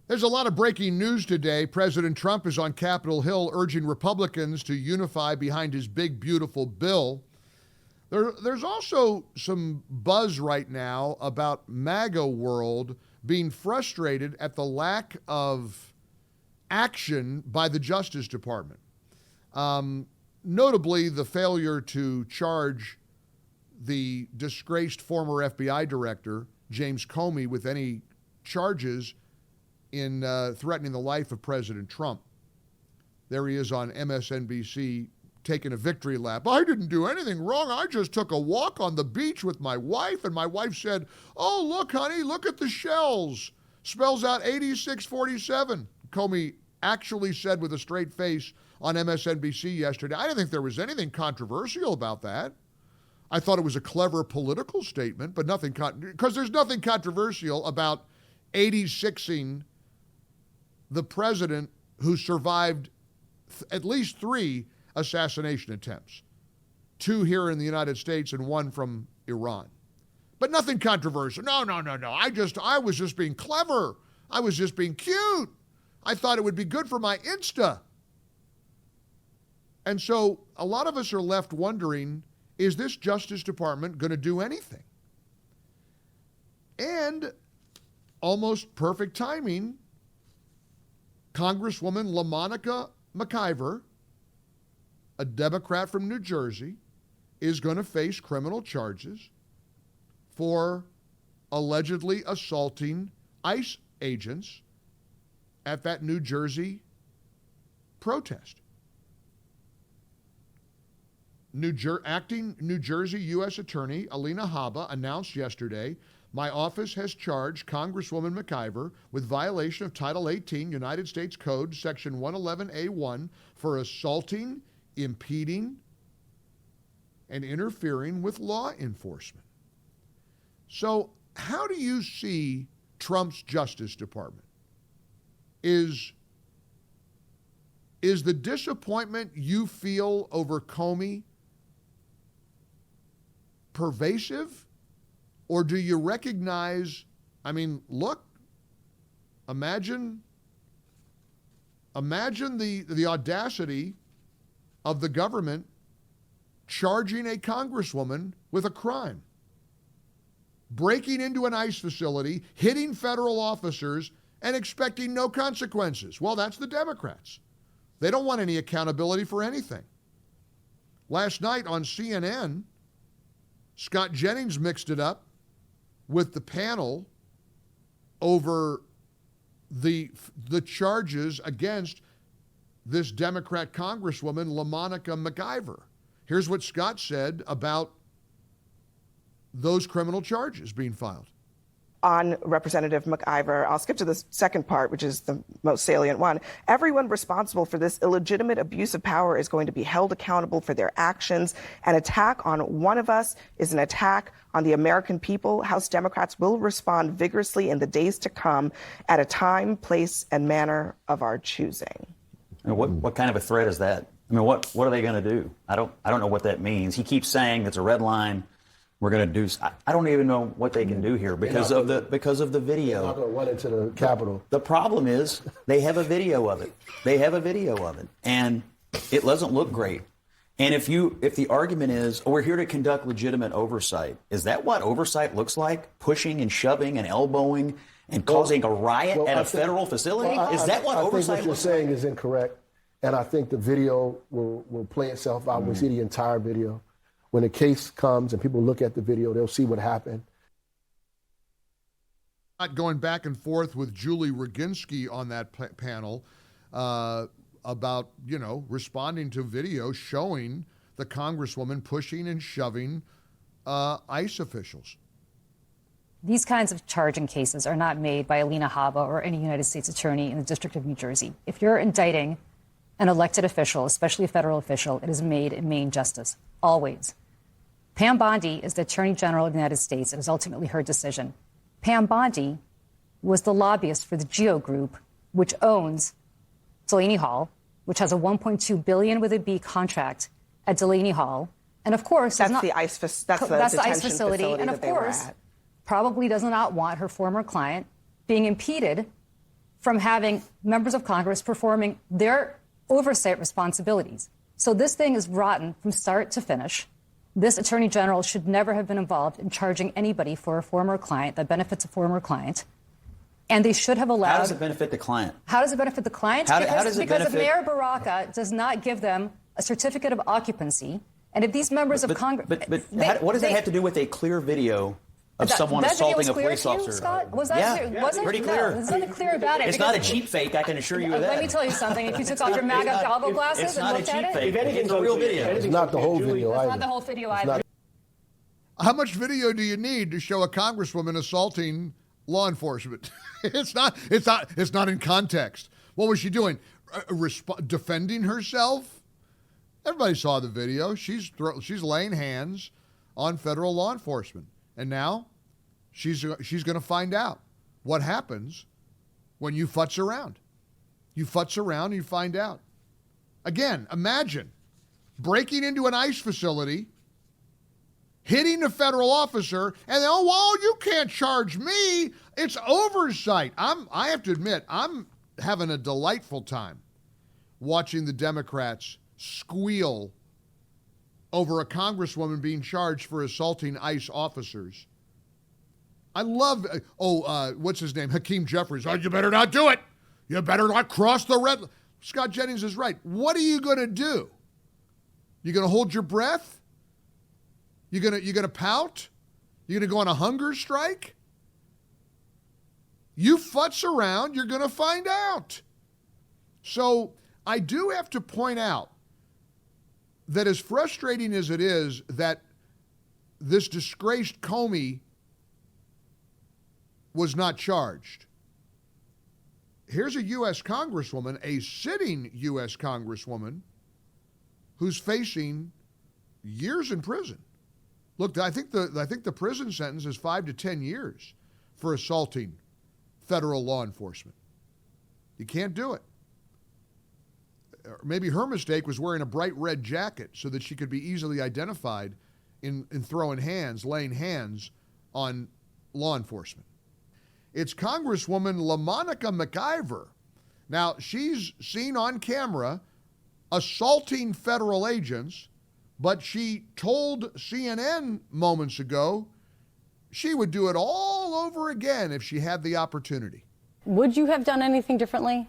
There's a lot of breaking news today. President Trump is on Capitol Hill urging Republicans to unify behind his big, beautiful bill. There's also some buzz right now about MAGA world being frustrated at the lack of action by the Justice Department. Notably, the failure to charge the disgraced former FBI director, James Comey, with any charges in threatening the life of President Trump. There he is on MSNBC taking a victory lap. I didn't do anything wrong. I just took a walk on the beach with my wife, and my wife said, "Oh, look, honey, look at the shells. Spells out 8647. Comey actually said with a straight face on MSNBC yesterday. I didn't think there was anything controversial about that. I thought it was a clever political statement, but nothing, because there's nothing controversial about 86ing the president who survived at least 3 assassination attempts, 2 here in the United States and 1 from Iran. But nothing controversial. No. I was just being clever. I was just being cute. I thought it would be good for my Insta. And so a lot of us are left wondering, is this Justice Department going to do anything? And almost perfect timing, Congresswoman Lamonica McIver, a Democrat from New Jersey, is going to face criminal charges for allegedly assaulting ICE agents at that New Jersey protest. Acting New Jersey U.S. Attorney Alina Habba announced yesterday, "My office has charged Congresswoman McIver with violation of Title 18 United States Code, Section 111A1, for assaulting, impeding, and interfering with law enforcement." So how do you see Trump's Justice Department? Is the disappointment you feel over Comey pervasive? Or do you recognize, look, imagine the audacity of the government charging a congresswoman with a crime, breaking into an ICE facility, hitting federal officers, and expecting no consequences. Well, that's the Democrats. They don't want any accountability for anything. Last night on CNN, Scott Jennings mixed it up with the panel over the charges against this Democrat Congresswoman, Lamonica McIver. Here's what Scott said about those criminal charges being filed. On Representative McIver, I'll skip to the second part, which is the most salient one. "Everyone responsible for this illegitimate abuse of power is going to be held accountable for their actions. An attack on one of us is an attack on the American people. House Democrats will respond vigorously in the days to come at a time, place, and manner of our choosing." And what kind of a threat is that? What are they going to do? I don't know what that means. He keeps saying it's a red line. We're going to do. I don't even know what they can do here because of the video. They're not going to run into the Capitol. The problem is they have a video of it. And it doesn't look great. And if the argument is, we're here to conduct legitimate oversight, is that what oversight looks like? Pushing and shoving and elbowing and causing a riot at a federal facility? Is that what oversight looks like? I think what you're saying is incorrect, and I think the video will play itself out. We'll see the entire video. When the case comes and people look at the video, they'll see what happened. Going back and forth with Julie Roginski on that panel about, responding to video showing the Congresswoman pushing and shoving ICE officials. These kinds of charging cases are not made by Alina Habba or any United States attorney in the District of New Jersey. If you're indicting an elected official, especially a federal official, it is made in Maine justice, always. Pam Bondi is the Attorney General of the United States. It is ultimately her decision. Pam Bondi was the lobbyist for the GEO Group, which owns Delaney Hall, which has a $1.2 billion with a B contract at Delaney Hall. And of course, that's the ICE facility. And of course, probably does not want her former client being impeded from having members of Congress performing their oversight responsibilities. So this thing is rotten from start to finish. This attorney general should never have been involved in charging anybody for a former client that benefits a former client. And they should have allowed. How does it benefit the client? How does it benefit the client? How does it because benefit? if Mayor Baraka does not give them a certificate of occupancy, and if these members of Congress. What does that have to do with a clear video of someone assaulting a police officer? Scott? Was that clear? Was it? Pretty clear. No, there's nothing clear about it. It's not a cheap fake, I can assure you of that. Let me tell you something. If you took off your MAGA goggle glasses and looked at it. It's not a cheap fake. It's a real video. It's not the whole video It's either. not the whole video either. How much video do you need to show a congresswoman assaulting law enforcement? It's not in context. What was she doing? Defending herself? Everybody saw the video. She's laying hands on federal law enforcement. And now she's going to find out what happens when you futz around. You futz around and you find out. Again, imagine breaking into an ICE facility, hitting a federal officer, and then, you can't charge me. It's oversight. I have to admit, I'm having a delightful time watching the Democrats squeal over a congresswoman being charged for assaulting ICE officers. I love, what's his name? Hakeem Jeffries. Oh, you better not do it. You better not cross the red. Scott Jennings is right. What are you going to do? You going to hold your breath? You gonna pout? You gonna go on a hunger strike? You futz around, you're gonna find out. So I do have to point out that as frustrating as it is that this disgraced Comey was not charged, here's a U.S. Congresswoman, a sitting U.S. Congresswoman, who's facing years in prison. Look, I think the prison sentence is 5 to 10 years for assaulting federal law enforcement. You can't do it. Or maybe her mistake was wearing a bright red jacket so that she could be easily identified in laying hands on law enforcement. It's Congresswoman Lamonica McIver. Now, she's seen on camera assaulting federal agents, but she told CNN moments ago she would do it all over again if she had the opportunity. Would you have done anything differently?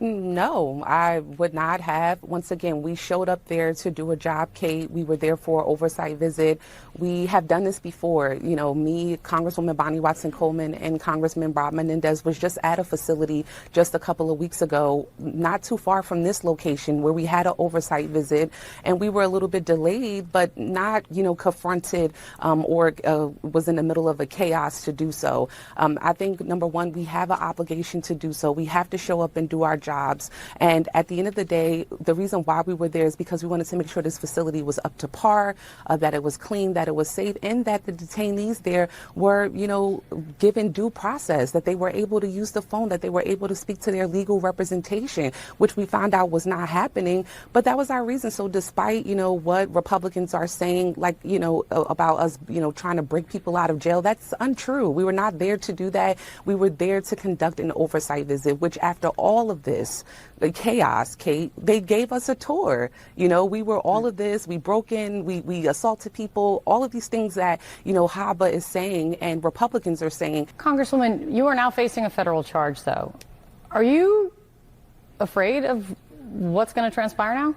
No, I would not have. Once again, we showed up there to do a job, Kate. We were there for an oversight visit. We have done this before. You know, me, Congresswoman Bonnie Watson-Coleman, and Congressman Bob Menendez was just at a facility just a couple of weeks ago, not too far from this location, where we had an oversight visit, and we were a little bit delayed, but not, confronted or was in the middle of a chaos to do so. I think, number one, we have an obligation to do so. We have to show up and do our jobs. And at the end of the day, the reason why we were there is because we wanted to make sure this facility was up to par, that it was clean, that it was safe, and that the detainees there were, given due process, that they were able to use the phone, that they were able to speak to their legal representation, which we found out was not happening. But that was our reason. So despite, what Republicans are saying, about us, trying to break people out of jail, that's untrue. We were not there to do that. We were there to conduct an oversight visit, which after all of this, the chaos, Kate, they gave us a tour. We were all of this. We broke in, we assaulted people, all of these things that, Haba is saying and Republicans are saying. Congresswoman, you are now facing a federal charge, though. Are you afraid of what's going to transpire now?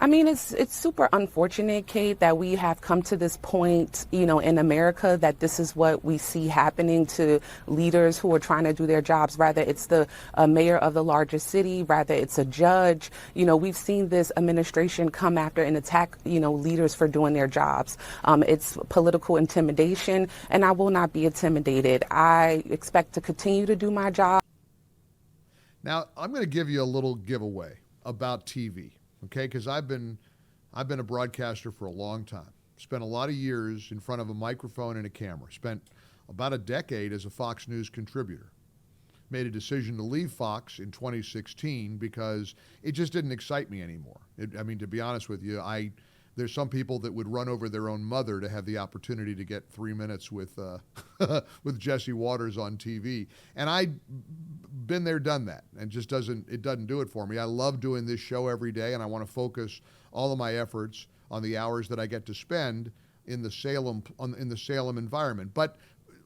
I mean, it's super unfortunate, Kate, that we have come to this point, in America, that this is what we see happening to leaders who are trying to do their jobs. Rather it's the mayor of the largest city, rather it's a judge. We've seen this administration come after and attack, leaders for doing their jobs. It's political intimidation, and I will not be intimidated. I expect to continue to do my job. Now, I'm going to give you a little giveaway about TV. Okay, because I've been a broadcaster for a long time. Spent a lot of years in front of a microphone and a camera. Spent about a decade as a Fox News contributor. Made a decision to leave Fox in 2016 because it just didn't excite me anymore. To be honest with you, there's some people that would run over their own mother to have the opportunity to get 3 minutes with with Jesse Waters on TV. And I've been there, done that, and just doesn't do it for me. I love doing this show every day, and I want to focus all of my efforts on the hours that I get to spend in the Salem environment. But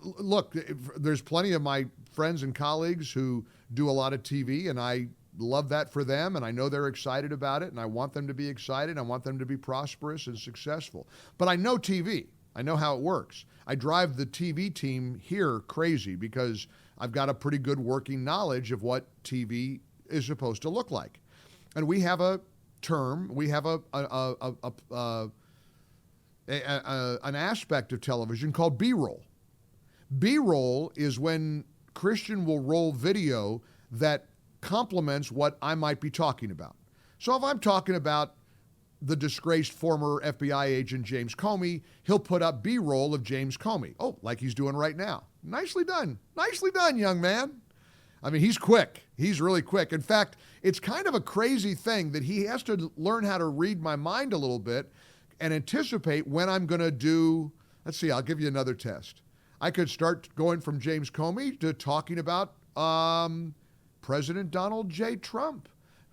look, there's plenty of my friends and colleagues who do a lot of TV, and I love that for them, and I know they're excited about it, and I want them to be excited. I want them to be prosperous and successful. But I know TV. I know how it works. I drive the TV team here crazy because I've got a pretty good working knowledge of what TV is supposed to look like. And we have a term, we have an aspect of television called B-roll. B-roll is when Christian will roll video that complements what I might be talking about. So if I'm talking about the disgraced former FBI agent James Comey, he'll put up B-roll of James Comey. Oh, like he's doing right now. Nicely done. Nicely done, young man. I mean, he's quick. He's really quick. In fact, it's kind of a crazy thing that he has to learn how to read my mind a little bit and anticipate when I'm going to do, let's see, I'll give you another test. I could start going from James Comey to talking about President Donald J. Trump.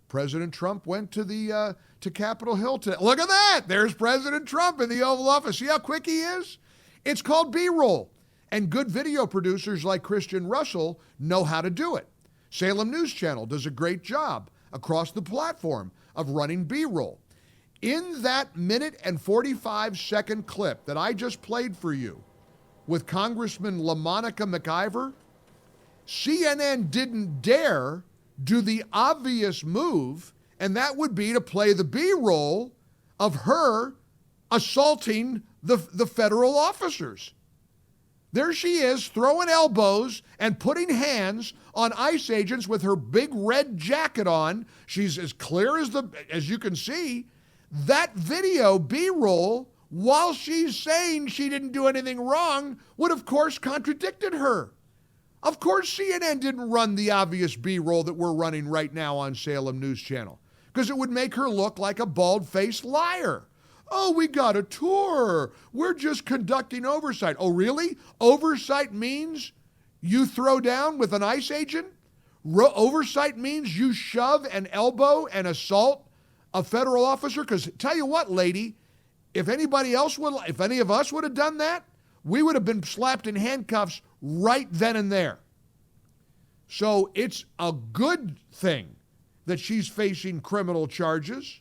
President Trump went to Capitol Hill today. Look at that. There's President Trump in the Oval Office. See how quick he is? It's called B-roll. And good video producers like Christian Russell know how to do it. Salem News Channel does a great job across the platform of running B-roll. In that minute and 45-second clip that I just played for you with Congressman Lamonica McIver, CNN didn't dare do the obvious move, and that would be to play the B-roll of her assaulting the federal officers. There she is, throwing elbows and putting hands on ICE agents with her big red jacket on. She's as clear as you can see. That video, B-roll, while she's saying she didn't do anything wrong, would of course contradicted her. Of course CNN didn't run the obvious B-roll that we're running right now on Salem News Channel, because it would make her look like a bald-faced liar. Oh, we got a tour. We're just conducting oversight. Oh, really? Oversight means you throw down with an ICE agent? Oversight means you shove and elbow and assault a federal officer? Because tell you what, lady, if any of us would have done that, we would have been slapped in handcuffs right then and there. So it's a good thing that she's facing criminal charges.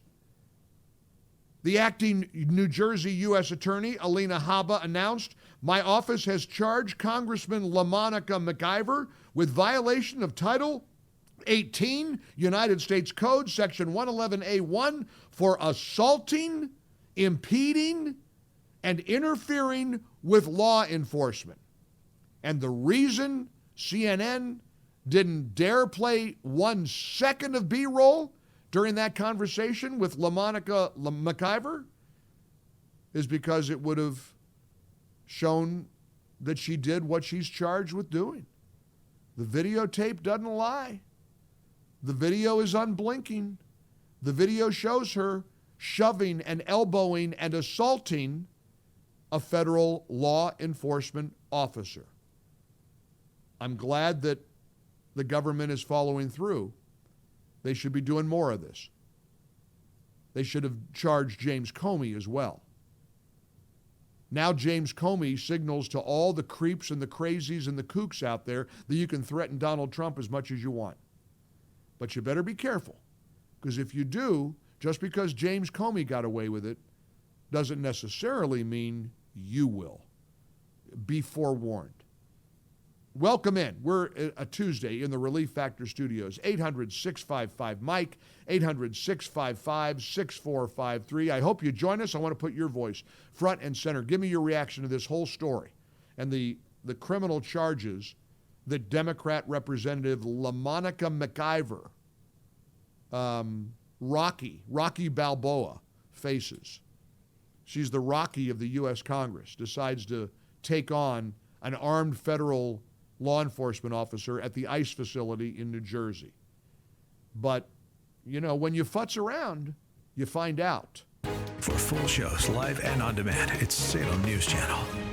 The acting New Jersey U.S. Attorney, Alina Habba, announced, "My office has charged Congressman Lamonica McIver with violation of Title 18 United States Code, Section 111A1, for assaulting, impeding, and interfering with law enforcement." And the reason CNN didn't dare play 1 second of B-roll during that conversation with Lamonica McIver is because it would have shown that she did what she's charged with doing. The videotape doesn't lie. The video is unblinking. The video shows her shoving and elbowing and assaulting a federal law enforcement officer. I'm glad that the government is following through. They should be doing more of this. They should have charged James Comey as well. Now James Comey signals to all the creeps and the crazies and the kooks out there that you can threaten Donald Trump as much as you want. But you better be careful, because if you do, just because James Comey got away with it doesn't necessarily mean you will. Be forewarned. Welcome in. We're a Tuesday in the Relief Factor Studios. 800-655-MIKE, 800-655-6453. I hope you join us. I want to put your voice front and center. Give me your reaction to this whole story and the criminal charges that Democrat Representative Lamonica McIver, Rocky Balboa, faces. She's the Rocky of the U.S. Congress, decides to take on an armed federal law enforcement officer at the ICE facility in New Jersey. But, you know, when you futz around, you find out. For full shows, live and on demand, it's Salem News Channel.